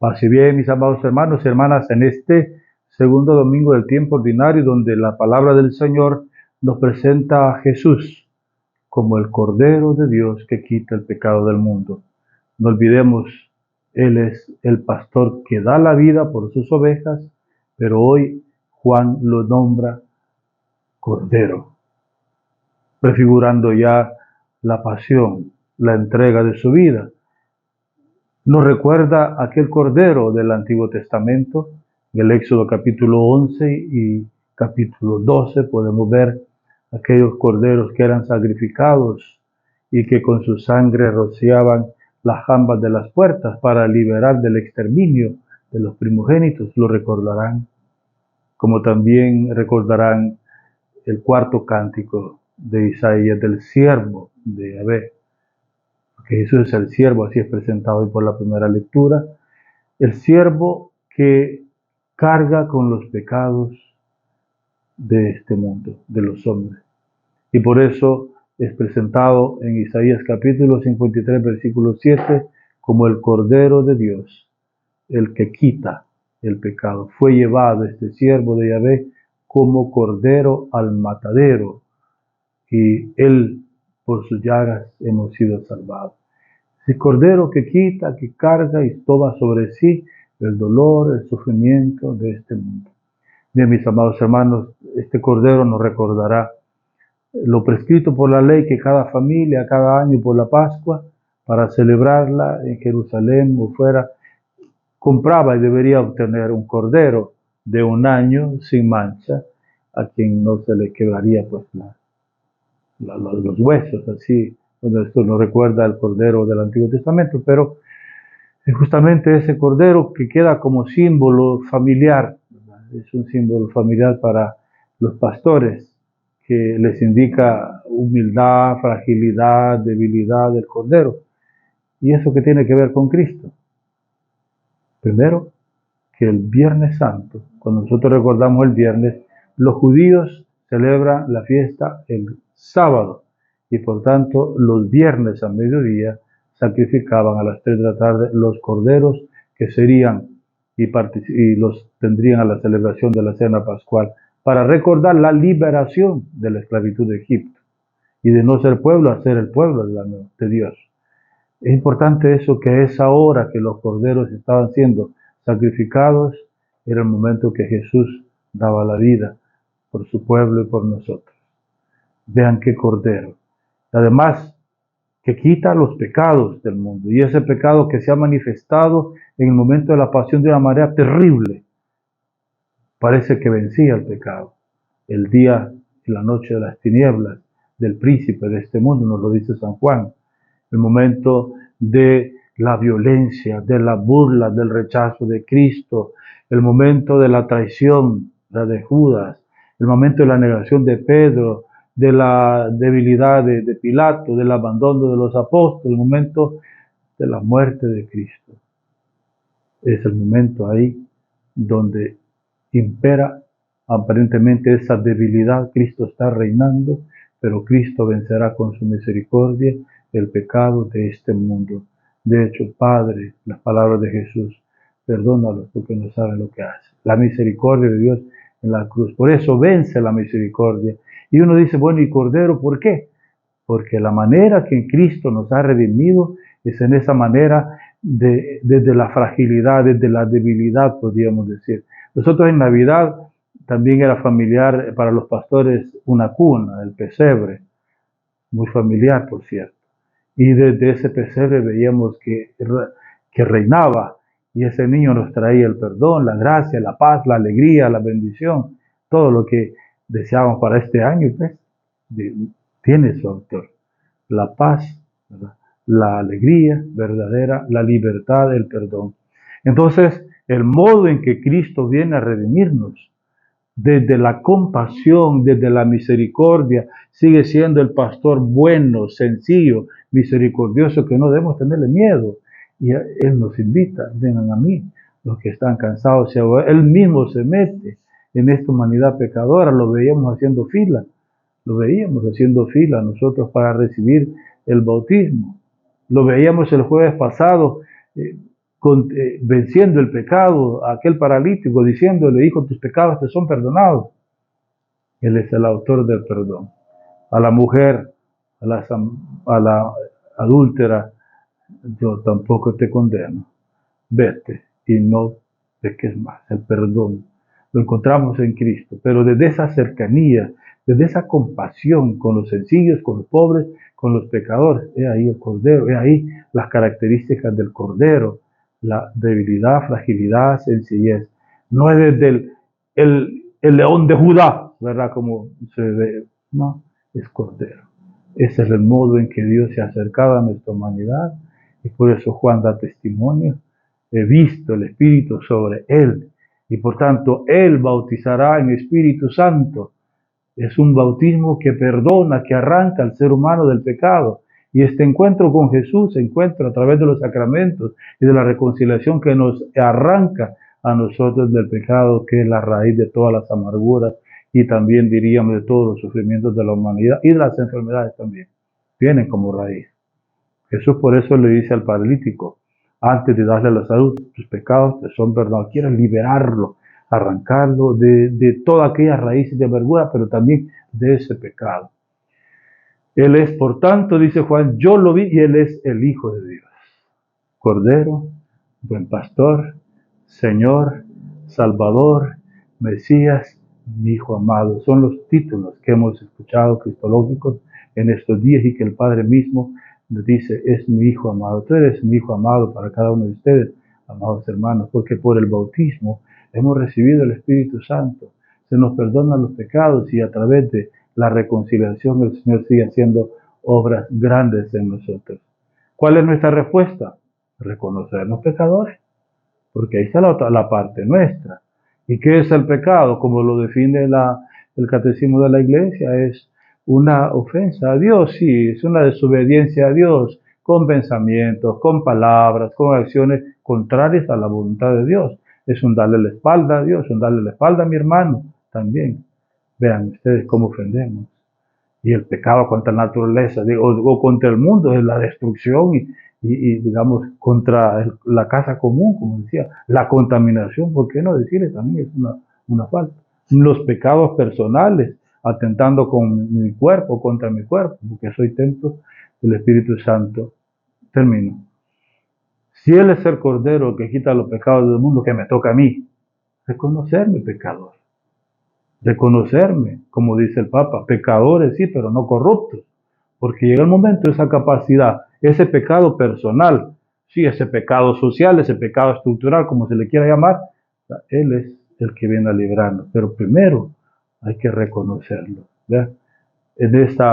Paz y bien, mis amados hermanos y hermanas, en este segundo domingo del tiempo ordinario, donde la palabra del Señor nos presenta a Jesús como el Cordero de Dios que quita el pecado del mundo. No olvidemos, Él es el pastor que da la vida por sus ovejas, pero hoy Juan lo nombra Cordero, prefigurando ya la pasión, la entrega de su vida. Nos recuerda aquel Cordero del Antiguo Testamento. En el Éxodo capítulo 11 y capítulo 12 podemos ver aquellos corderos que eran sacrificados y que con su sangre rociaban las jambas de las puertas para liberar del exterminio de los primogénitos. Lo recordarán, como también recordarán el cuarto cántico de Isaías del siervo de Yahvé, que Jesús es el siervo, así es presentado hoy por la primera lectura, el siervo que carga con los pecados de este mundo, de los hombres. Y por eso es presentado en Isaías capítulo 53, versículo 7, como el Cordero de Dios, el que quita el pecado. Fue llevado este siervo de Yahvé como cordero al matadero, y él, por sus llagas, hemos sido salvados. El Cordero que quita, que carga y toma sobre sí el dolor, el sufrimiento de este mundo. Bien, mis amados hermanos, este Cordero nos recordará lo prescrito por la ley, que cada familia, cada año por la Pascua, para celebrarla en Jerusalén o fuera, compraba y debería obtener un cordero de un año sin mancha, a quien no se le quebraría pues los huesos, así. Bueno, esto nos recuerda al Cordero del Antiguo Testamento, pero es justamente ese Cordero que queda como símbolo familiar, ¿verdad? Es un símbolo familiar para los pastores, que les indica humildad, fragilidad, debilidad del Cordero. ¿Y eso qué tiene que ver con Cristo? Primero, que el Viernes Santo, cuando nosotros recordamos el viernes, los judíos celebran la fiesta el sábado, y por tanto los viernes a mediodía sacrificaban a las 3 de la tarde los corderos que serían y los tendrían a la celebración de la cena pascual, para recordar la liberación de la esclavitud de Egipto y de no ser pueblo a ser el pueblo de Dios. Es importante eso, que a esa hora que los corderos estaban siendo sacrificados, era el momento que Jesús daba la vida por su pueblo y por nosotros. Vean qué cordero. Además, que quita los pecados del mundo. Y ese pecado que se ha manifestado en el momento de la pasión de una manera terrible. Parece que vencía el pecado. El día y la noche de las tinieblas del príncipe de este mundo, nos lo dice San Juan. El momento de la violencia, de la burla, del rechazo de Cristo, el momento de la traición, la de Judas, el momento de la negación de Pedro, de la debilidad de Pilato, del abandono de los apóstoles, el momento de la muerte de Cristo. Es el momento ahí donde impera aparentemente esa debilidad. Cristo está reinando, pero Cristo vencerá con su misericordia el pecado de este mundo. De hecho, Padre, las palabras de Jesús, perdónalos porque no saben lo que hacen. La misericordia de Dios en la cruz. Por eso vence la misericordia. Y uno dice, bueno, ¿y Cordero por qué? Porque la manera que Cristo nos ha redimido es en esa manera desde la fragilidad, desde la debilidad, podríamos decir. Nosotros en Navidad también era familiar para los pastores una cuna, el pesebre, muy familiar, por cierto. Y desde ese pesebre veíamos que reinaba, y ese niño nos traía el perdón, la gracia, la paz, la alegría, la bendición, todo lo que deseábamos para este año, pues, tiene su autor. La paz, ¿verdad? La alegría verdadera, la libertad, el perdón. Entonces, el modo en que Cristo viene a redimirnos, desde la compasión, desde la misericordia, sigue siendo el pastor bueno, sencillo, misericordioso, que no debemos tenerle miedo. Y Él nos invita, vengan a mí, los que están cansados. Él mismo se mete en esta humanidad pecadora. Lo veíamos haciendo fila nosotros para recibir el bautismo. Lo veíamos el jueves pasado, venciendo el pecado a aquel paralítico, diciéndole, hijo, tus pecados te son perdonados. Él es el autor del perdón. A la mujer, a la adúltera, yo tampoco te condeno. Vete y no peques más. El perdón lo encontramos en Cristo, pero desde esa cercanía, desde esa compasión con los sencillos, con los pobres, con los pecadores. He ahí el Cordero, he ahí las características del Cordero, la debilidad, fragilidad, sencillez. No es desde el león de Judá, ¿verdad? Como se ve, no, es Cordero. Ese es el modo en que Dios se ha acercado a nuestra humanidad, y por eso Juan da testimonio. He visto el Espíritu sobre él, y por tanto él bautizará en Espíritu Santo. Es un bautismo que perdona, que arranca al ser humano del pecado. Y este encuentro con Jesús se encuentra a través de los sacramentos y de la reconciliación que nos arranca a nosotros del pecado, que es la raíz de todas las amarguras y también diríamos de todos los sufrimientos de la humanidad y de las enfermedades también. Vienen como raíz. Jesús por eso le dice al paralítico, antes de darle la salud, tus pecados te son perdonados. Quiere liberarlo, arrancarlo de todas aquellas raíces de amargura, pero también de ese pecado. Él es, por tanto, dice Juan, yo lo vi y Él es el Hijo de Dios. Cordero, buen pastor, Señor, Salvador, Mesías, mi Hijo amado. Son los títulos que hemos escuchado cristológicos en estos días y que el Padre mismo nos dice, es mi Hijo amado. Tú eres mi Hijo amado para cada uno de ustedes, amados hermanos, porque por el bautismo hemos recibido el Espíritu Santo. Se nos perdonan los pecados y a través de la reconciliación el Señor sigue haciendo obras grandes en nosotros. ¿Cuál es nuestra respuesta? Reconocernos pecadores, porque ahí está la parte nuestra. ¿Y qué es el pecado? Como lo define el Catecismo de la Iglesia, es una ofensa a Dios, sí, es una desobediencia a Dios, con pensamientos, con palabras, con acciones contrarias a la voluntad de Dios. Es un darle la espalda a Dios, un darle la espalda a mi hermano también. Vean ustedes cómo ofendemos. Y el pecado contra la naturaleza, o contra el mundo, es la destrucción y digamos, contra la casa común, como decía, la contaminación, ¿por qué no decirle? También es una falta. Los pecados personales, atentando con mi cuerpo, contra mi cuerpo, porque soy templo del Espíritu Santo. Termino. Si Él es el Cordero que quita los pecados del mundo, que me toca a mí, reconocerme pecador. Reconocerme, como dice el Papa, pecadores sí, pero no corruptos. Porque llega el momento, esa capacidad, ese pecado personal, sí, ese pecado social, ese pecado estructural, como se le quiera llamar, Él es el que viene a librarnos. Pero primero hay que reconocerlo, ¿verdad? En este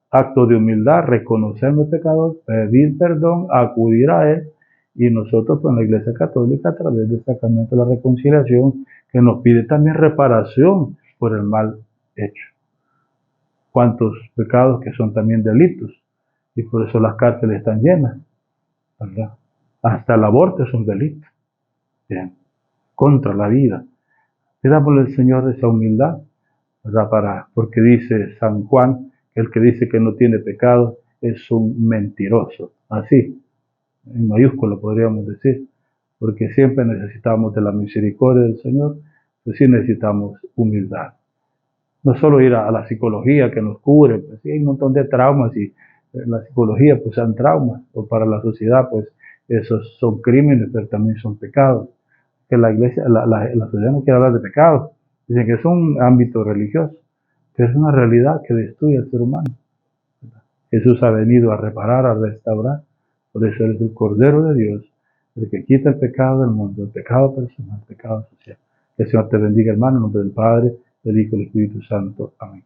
acto de humildad, reconocerme pecador, pedir perdón, acudir a Él, y nosotros con la Iglesia Católica a través del sacramento de la reconciliación, que nos pide también reparación por el mal hecho. Cuántos pecados que son también delitos, y por eso las cárceles están llenas, ¿verdad? Hasta el aborto es un delito, bien, contra la vida. Pidámosle al Señor esa humildad, ¿verdad? Porque dice San Juan, que el que dice que no tiene pecado es un mentiroso, así, en mayúscula podríamos decir, porque siempre necesitamos de la misericordia del Señor, pues sí necesitamos humildad. No solo ir a la psicología que nos cubre, pues sí hay un montón de traumas y la psicología pues son traumas, o para la sociedad pues esos son crímenes, pero también son pecados. Que la iglesia, la sociedad no quiere hablar de pecados, dicen que es un ámbito religioso, pero es una realidad que destruye al ser humano. Jesús ha venido a reparar, a restaurar, por eso Él es el Cordero de Dios, el que quita el pecado del mundo, el pecado personal, el pecado social. Que el Señor te bendiga, hermano, en nombre del Padre, del Hijo y del Espíritu Santo. Amén.